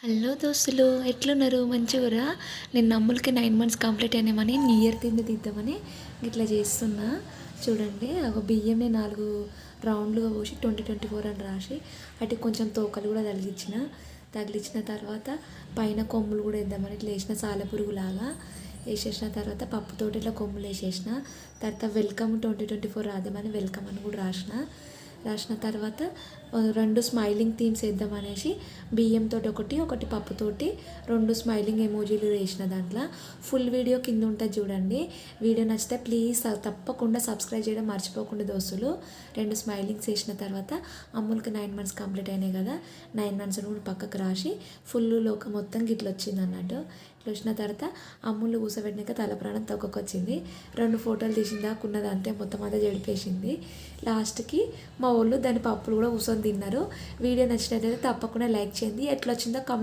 Hello దోస్తులు, ఎట్లున్నారు? మంచిగురా? నేను అమ్ములకి 9 మంత్స్ కంప్లీట్ అయినామని న్యూ ఇయర్ తిండి తీద్దామని ఇట్లా చేస్తున్నా. చూడండి, ఒక బియ్యంని 4 రౌండ్లుగా పోసి 2024 అని రాసి అటు కొంచెం తోకలు కూడా తగిలించిన తర్వాత పైన కొమ్ములు కూడా వేద్దామని ఇట్లా వేసిన సాలెపురుగులాగా వేసేసిన తర్వాత పప్పుతోటి ఇట్లా కొమ్ములు వేసేసిన తర్వాత వెల్కమ్ 2024 రాద్దామని వెల్కమ్ అని కూడా రాసిన తర్వాత 2 స్మైలింగ్ థీమ్స్ వేద్దామనేసి బియ్యంతో ఒకటి పప్పుతోటి 2 స్మైలింగ్ ఎమోజీలు వేసిన దాంట్లో ఫుల్ వీడియో కింద ఉంటుంది చూడండి. వీడియో నచ్చితే ప్లీజ్ తప్పకుండా సబ్స్క్రైబ్ చేయడం మర్చిపోకుండా దోస్తులు. 2 స్మైలింగ్స్ వేసిన తర్వాత అమ్ములకి 9 మంత్స్ కంప్లీట్ అయినాయి కదా, 9 మంత్స్ కూడా పక్కకు రాసి ఫుల్ లోకం మొత్తం గిట్ల వచ్చింది అన్నట్టు. ఇట్లా వచ్చిన తర్వాత అమ్ములు కూసబెట్టినాక తల ప్రాణం తొక్కకొచ్చింది. 2 ఫోటోలు తీసిందాకున్నది అంతే, మొత్తం అంతా జడిపేసింది. లాస్ట్కి మా వాళ్ళు దాని పప్పులు కూడా కూర్చొని తిన్నారు. వీడియో నచ్చినట్లయితే తప్పకుండా లైక్ చేయండి. ఎట్లా వచ్చిందో